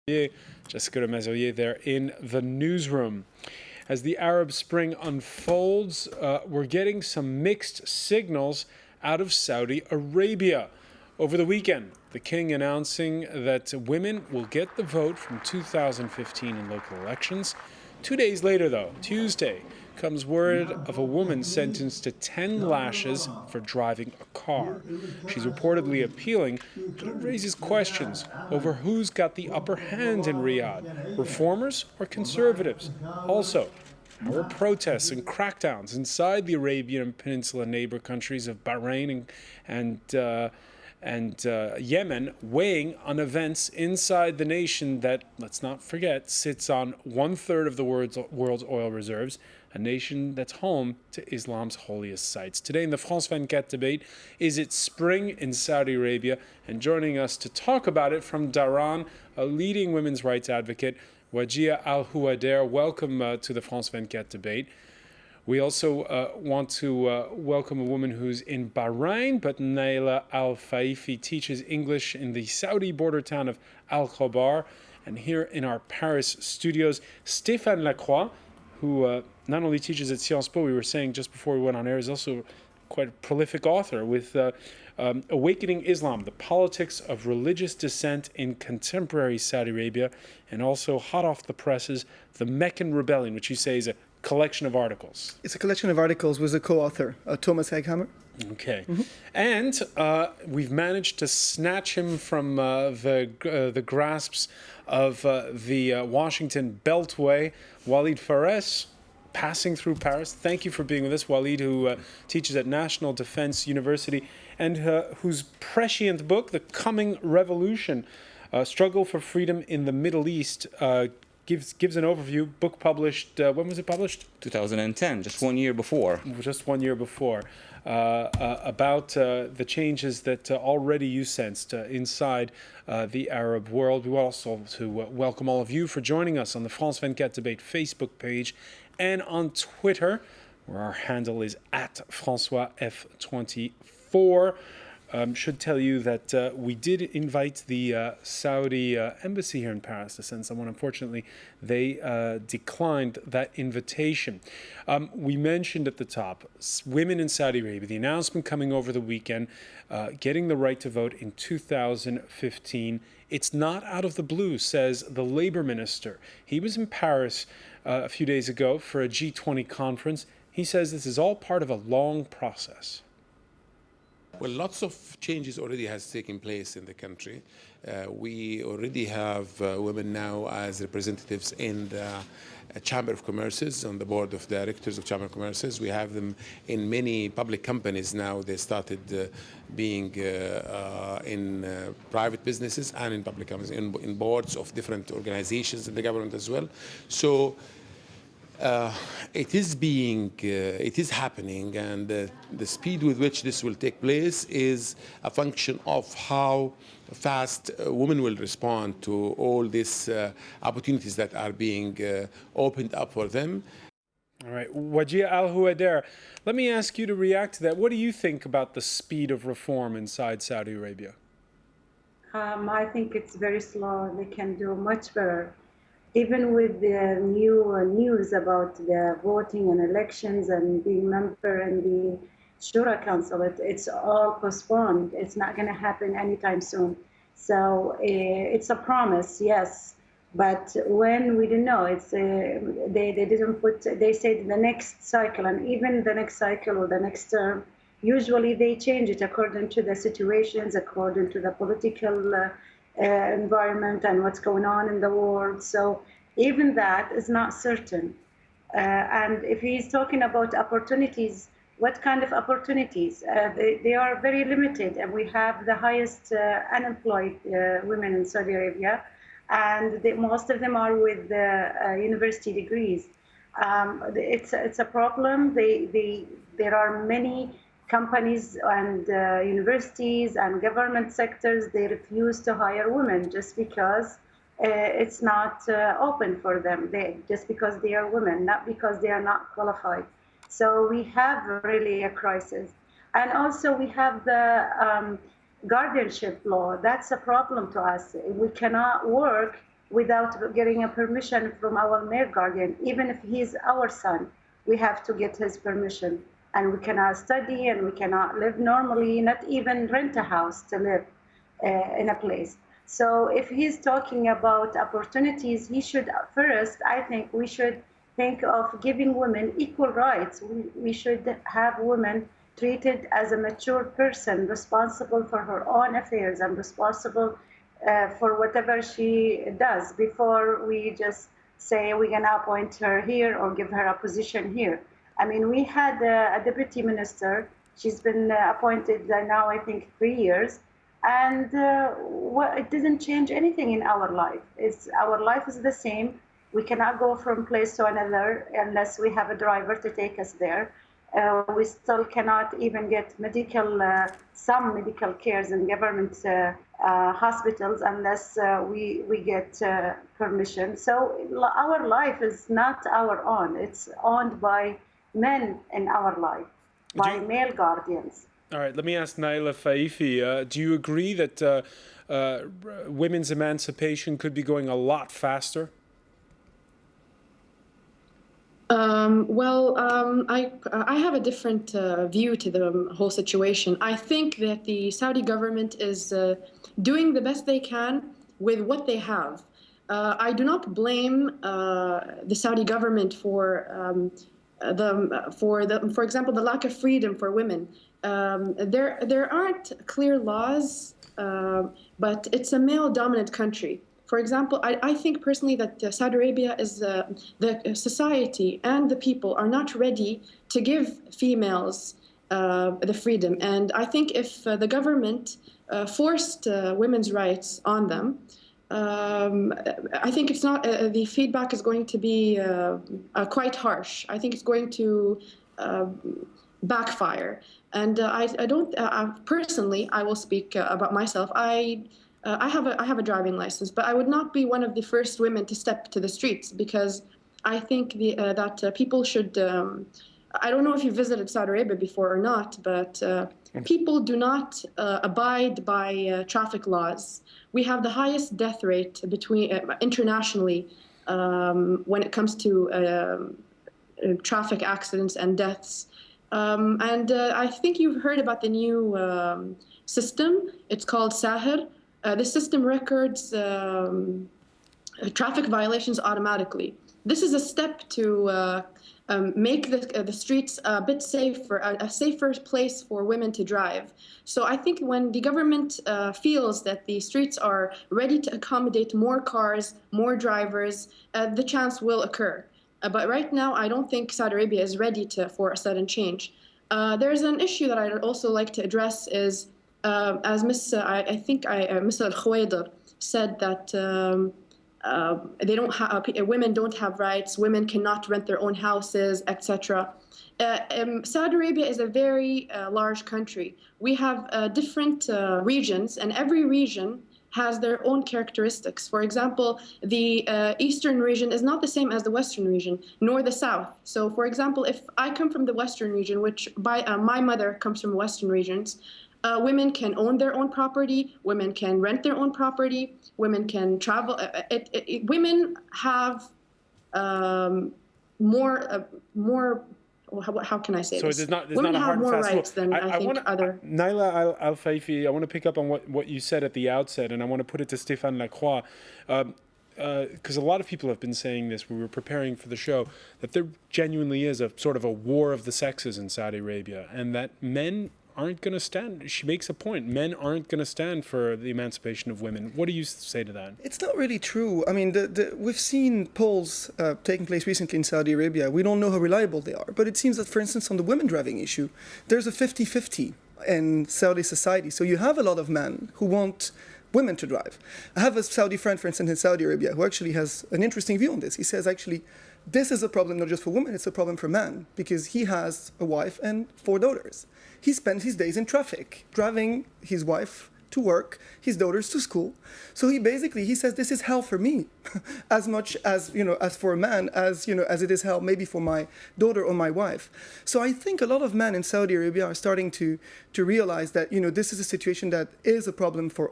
Jessica Remazoyer there in the newsroom. As the Arab Spring unfolds, we're getting some mixed signals out of Saudi Arabia. Over the weekend, the king announcing that women will get the vote from 2015 in local elections. 2 days later, though, Tuesday, comes word of a woman sentenced to 10 lashes for driving a car. She's reportedly appealing, but it raises questions over who's got the upper hand in Riyadh, reformers or conservatives. Also, how are protests and crackdowns inside the Arabian Peninsula neighbor countries of Bahrain and Yemen weighing on events inside the nation that, let's not forget, sits on 1/3 of the world's oil reserves, a nation that's home to Islam's holiest sites. Today in the France 24 debate, is it spring in Saudi Arabia? And joining us to talk about it from Dhahran, a leading women's rights advocate, Wajia Al-Huwader. Welcome to the France 24 debate. We also want to welcome a woman who's in Bahrain, but Naila Al-Faifi teaches English in the Saudi border town of Al-Khobar. And here in our Paris studios, Stéphane Lacroix, who not only teaches at Sciences Po, we were saying just before we went on air, is also quite a prolific author with Awakening Islam, the Politics of Religious Dissent in Contemporary Saudi Arabia, and also hot off the presses, The Meccan Rebellion, which you say is a collection of articles. It's a collection of articles with a co-author, Thomas Hegghammer. Okay. Mm-hmm. And we've managed to snatch him from the grasps of the Washington Beltway, Walid Fares, passing through Paris. Thank you for being with us, Walid, who teaches at National Defense University and whose prescient book, The Coming Revolution, Struggle for Freedom in the Middle East, gives an overview. Book published, when was it published? 2010, just 1 year before. Just 1 year before. About the changes that already you sensed inside the Arab world. We want also to welcome all of you for joining us on the France 24 Debate Facebook page and on Twitter, where our handle is at Francois F24. Should tell you that we did invite the Saudi embassy here in Paris to send someone. Unfortunately, they declined that invitation. We mentioned at the top, women in Saudi Arabia, the announcement coming over the weekend, getting the right to vote in 2015. It's not out of the blue, says the labor minister. He was in Paris a few days ago for a G20 conference. He says this is all part of a long process. Well, lots of changes already has taken place in the country. We already have women now as representatives in the Chamber of Commerces, on the board of directors of Chamber of Commerces. We have them in many public companies now. They started being in private businesses and in public companies, in boards of different organizations in the government as well. So it is happening, and the speed with which this will take place is a function of how fast women will respond to all these opportunities that are being opened up for them. All right, Wajia Al-Huwader, let me ask you to react to that. What do you think about the speed of reform inside Saudi Arabia? I think it's very slow. They can do much better. Even with the new news about the voting and elections and being member in the Shura Council, it's all postponed. It's not going to happen anytime soon. So it's a promise, yes. But when we didn't know, it's they didn't put. They said the next cycle, and even the next cycle or the next term, usually they change it according to the situations, according to the political environment and what's going on in the world. So even that is not certain. And if he's talking about opportunities, what kind of opportunities? They are very limited, and we have the highest unemployed women in Saudi Arabia, and most of them are with university degrees. It's a problem. There are many companies and universities and government sectors, they refuse to hire women just because it's not open for them, just because they are women, not because they are not qualified. So we have really a crisis. And also we have the guardianship law. That's a problem to us. We cannot work without getting a permission from our male guardian. Even if he's our son, we have to get his permission. And we cannot study and we cannot live normally, not even rent a house to live in a place. So if he's talking about opportunities, he should first, I think we should think of giving women equal rights. We should have women treated as a mature person, responsible for her own affairs and responsible for whatever she does before we just say we're going to appoint her here or give her a position here. I mean, we had a deputy minister. She's been appointed now, I think, 3 years. And it didn't change anything in our life. Our life is the same. We cannot go from place to another unless we have a driver to take us there. We still cannot even get some medical cares in government hospitals unless we get permission. So our life is not our own. It's owned by men in our life, by male guardians. All right, let me ask Naila Faifi. Do you agree that women's emancipation could be going a lot faster? I have a different view to the whole situation. I think that the Saudi government is doing the best they can with what they have. I do not blame the Saudi government for example, the lack of freedom for women. There aren't clear laws, but it's a male-dominant country. For example, I think personally that Saudi Arabia is the society and the people are not ready to give females the freedom. And I think if the government forced women's rights on them, I think it's not. The feedback is going to be quite harsh. I think it's going to backfire. And I don't personally. I will speak about myself. I have a driving license, but I would not be one of the first women to step to the streets because I think that people should. I don't know if you visited Saudi Arabia before or not, but people do not abide by traffic laws. We have the highest death rate internationally when it comes to traffic accidents and deaths. And I think you've heard about the new system. It's called Sahir. The system records traffic violations automatically. This is a step to make the streets a bit safer, a safer place for women to drive. So I think when the government feels that the streets are ready to accommodate more cars, more drivers, the chance will occur. But right now, I don't think Saudi Arabia is ready for a sudden change. There's an issue that I'd also like to address is, as Ms. Al-Khwaidar said that women don't have rights, women cannot rent their own houses, etc. Saudi Arabia is a very large country. We have different regions, and every region has their own characteristics. For example, the eastern region is not the same as the western region, nor the south. So, for example, if I come from the western region, which my mother comes from western regions, women can own their own property, women can rent their own property, women can travel. Women have more. How can I say this? So there's women not a hard have more and fast rights than I think other. Naila Al-Faifi, I want to pick up on what you said at the outset, and I want to put it to Stéphane Lacroix, because a lot of people have been saying this. We were preparing for the show that there genuinely is a sort of a war of the sexes in Saudi Arabia, and that men aren't going to stand. She makes a point. Men aren't going to stand for the emancipation of women. What do you say to that? It's not really true. I mean, we've seen polls taking place recently in Saudi Arabia. We don't know how reliable they are. But it seems that, for instance, on the women driving issue, there's a 50-50 in Saudi society. So you have a lot of men who want women to drive. I have a Saudi friend, for instance, in Saudi Arabia, who actually has an interesting view on this. He says, actually, this is a problem not just for women, it's a problem for men, because he has a wife and 4 daughters. He spends his days in traffic, driving his wife to work, his daughters to school. So he says, this is hell for me, as much as, as for a man, as it is hell maybe for my daughter or my wife. So I think a lot of men in Saudi Arabia are starting to realize that, this is a situation that is a problem for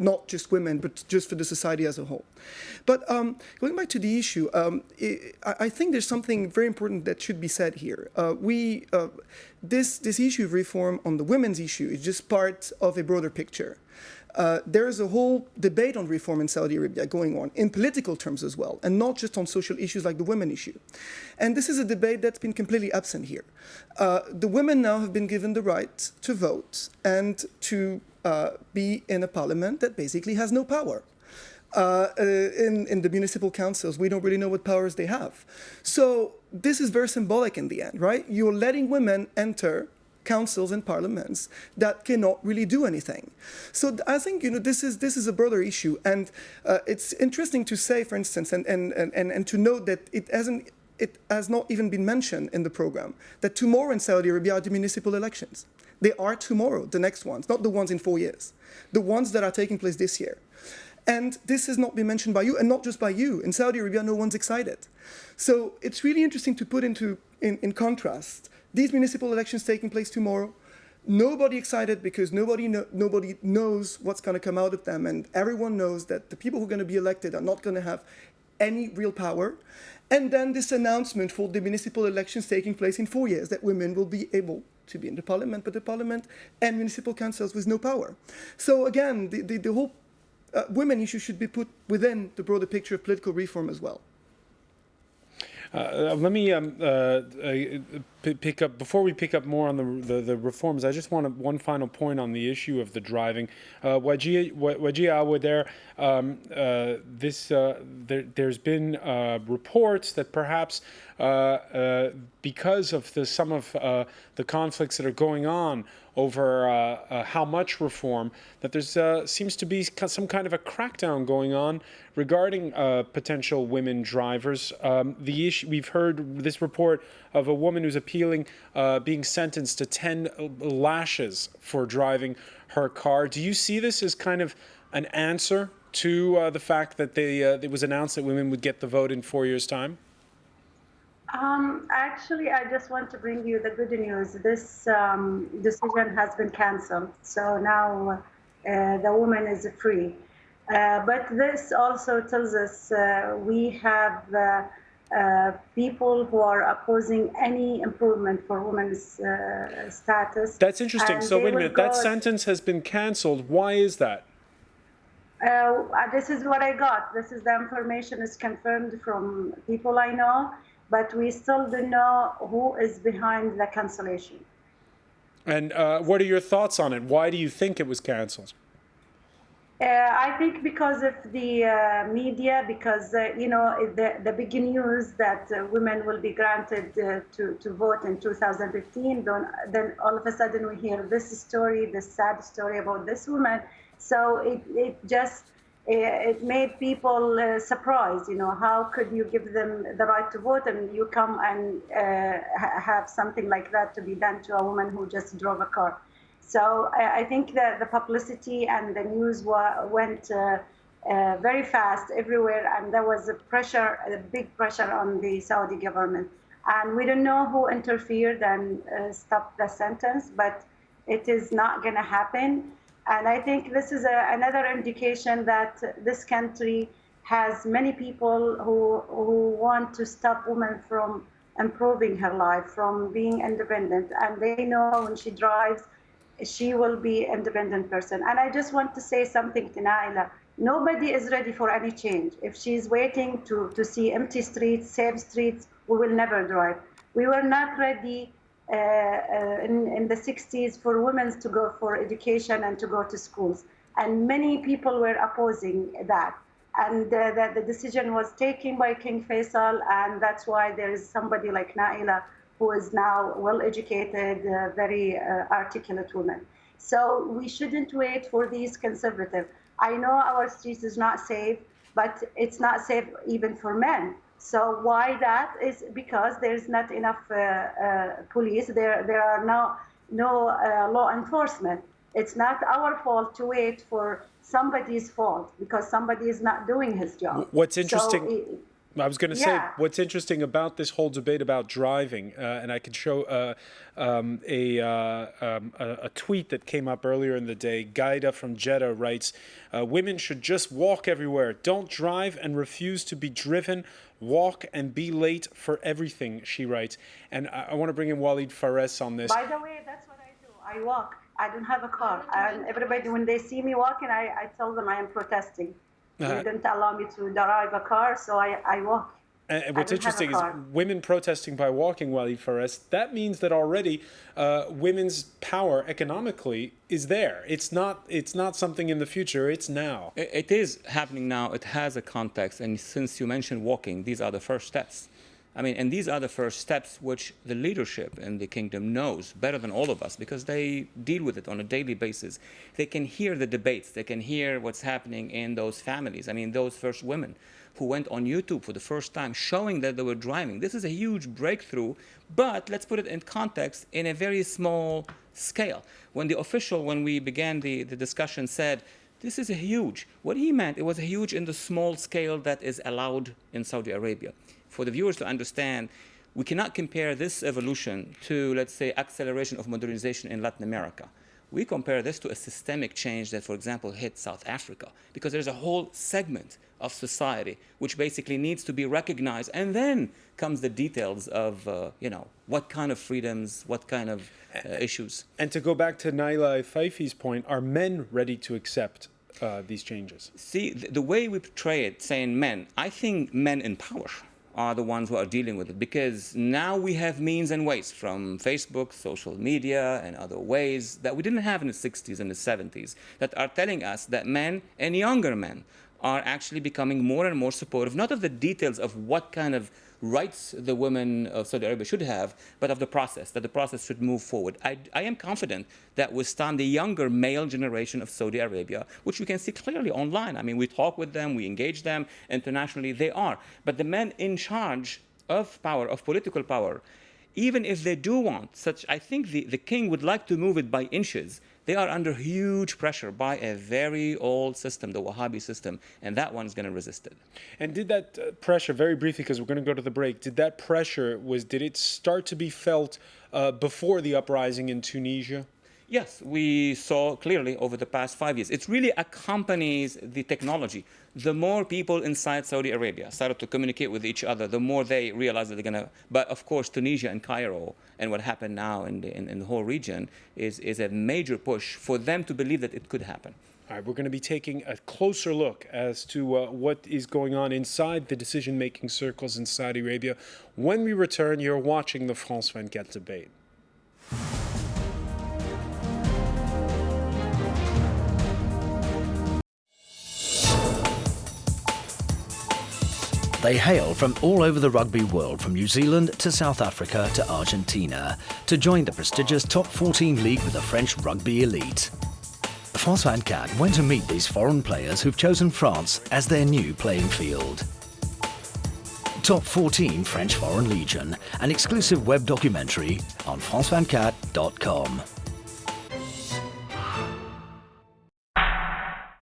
not just women, but just for the society as a whole. But going back to the issue, I think there's something very important that should be said here. This issue of reform on the women's issue is just part of a broader picture. There is a whole debate on reform in Saudi Arabia going on, in political terms as well, and not just on social issues like the women issue. And this is a debate that's been completely absent here. The women now have been given the right to vote and to be in a parliament that basically has no power. In the municipal councils, we don't really know what powers they have. So this is very symbolic in the end, right? You're letting women enter councils and parliaments that cannot really do anything. So I think this is a broader issue, and it's interesting to say, for instance, and to note that it has not even been mentioned in the program that tomorrow in Saudi Arabia are the municipal elections. They are tomorrow, the next ones, not the ones in 4 years, the ones that are taking place this year. And this has not been mentioned by you, and not just by you. In Saudi Arabia, no one's excited. So it's really interesting to put in contrast these municipal elections taking place tomorrow. Nobody excited because nobody knows what's going to come out of them, and everyone knows that the people who are going to be elected are not going to have any real power. And then this announcement for the municipal elections taking place in 4 years, that women will be able to be in the parliament, but the parliament and municipal councils with no power. So again, the whole women issue should be put within the broader picture of political reform as well. Let me pick up, before we pick up more on the reforms, I just want one final point on the issue of the driving. Wajia, there's been reports that perhaps because of some of the conflicts that are going on over how much reform, that there seems to be some kind of a crackdown going on regarding potential women drivers. The issue, we've heard this report of a woman who's appealing being sentenced to 10 lashes for driving her car. Do you see this as kind of an answer to the fact that it was announced that women would get the vote in 4 years' time? Actually, I just want to bring you the good news. This decision has been cancelled. So now the woman is free. But this also tells us we have people who are opposing any improvement for women's status. That's interesting. So wait a minute, that sentence has been cancelled. Why is that? This is what I got. This is the information is confirmed from people I know, but we still don't know who is behind the cancellation. And what are your thoughts on it? Why do you think it was cancelled? I think because of the media, because the big news that women will be granted to vote in 2015. Then all of a sudden we hear this story, this sad story about this woman. So it made people surprised. How could you give them the right to vote and you come and have something like that to be done to a woman who just drove a car? So I think that the publicity and the news went very fast everywhere, and there was a big pressure on the Saudi government. And we don't know who interfered and stopped the sentence, but it is not going to happen. And I think this is another indication that this country has many people who want to stop women from improving her life, from being independent. And they know when she drives, she will be an independent person. And I just want to say something to Naila. Nobody is ready for any change. If she's waiting to see empty streets, safe streets, we will never drive. We were not ready in the 60s for women to go for education and to go to schools. And many people were opposing that. And the decision was taken by King Faisal, and that's why there is somebody like Naila who is now well-educated, very articulate woman. So we shouldn't wait for these conservative. I know our streets is not safe, but it's not safe even for men. So why that is because there's not enough police. There are no law enforcement. It's not our fault to wait for somebody's fault because somebody is not doing his job. What's interesting? I was going to say, Yeah. what's interesting about this whole debate about driving, and I could show a tweet that came up earlier in the day. Gaida from Jeddah writes, women should just walk everywhere. Don't drive and refuse to be driven. Walk and be late for everything, she writes. And I want to bring in Walid Fares on this. By the way, that's what I do. I walk. I don't have a car. And everybody, when they see me walking, I tell them I am protesting. They don't allow me to drive a car, so I walk. And what's I don't have a interesting is car. women protesting by walking, Walid Fares, that means that already women's power economically is there. It's not something in the future, it's now. It is happening now. It has a context. And since you mentioned walking, these are the first steps. I mean, and these are the first steps which the leadership in the kingdom knows better than all of us because they deal with it on a daily basis. They can hear the debates. They can hear what's happening in those families. I mean, those first women who went on YouTube for the first time showing that they were driving. This is a huge breakthrough, but let's put it in context in a very small scale. When we began the discussion, said, this is a huge, what he meant, it was a huge in the small scale that is allowed in Saudi Arabia. For the viewers to understand, we cannot compare this evolution to, let's say, acceleration of modernization in Latin America. We compare this to a systemic change that, for example, hit South Africa, because there's a whole segment of society which basically needs to be recognized, and then comes the details of, what kind of freedoms, what kind of issues. And to go back to Naila Faifi's point, are men ready to accept these changes? See, the way we portray it, saying men, I think men in power are the ones who are dealing with it, because now we have means and ways from Facebook, social media, and other ways that we didn't have in the 60s and the 70s that are telling us that men and younger men are actually becoming more and more supportive, not of the details of what kind of rights the women of Saudi Arabia should have, but of the process, that the process should move forward. I am confident that with time, the younger male generation of Saudi Arabia, which we can see clearly online, I mean, we talk with them, we engage them internationally, they are. But the men in charge of power, of political power, even if they do want such, I think the king would like to move it by inches. They are under huge pressure by a very old system, the Wahhabi system, and that one's going to resist it. And did that pressure, very briefly, because we're going to go to the break, did that pressure, did it start to be felt before the uprising in Tunisia? Yes, we saw clearly over the past 5 years. It really accompanies the technology. The more people inside Saudi Arabia started to communicate with each other, the more they realized that they're going to. But of course, Tunisia and Cairo and what happened now in the whole region is a major push for them to believe that it could happen. All right, we're going to be taking a closer look as to what is going on inside the decision-making circles in Saudi Arabia. When we return, you're watching the France 24 debate. They hail from all over the rugby world, from New Zealand to South Africa to Argentina, to join the prestigious Top 14 league with the French rugby elite. France 24 went to meet these foreign players who've chosen France as their new playing field. Top 14 French Foreign Legion, an exclusive web documentary on France24.com.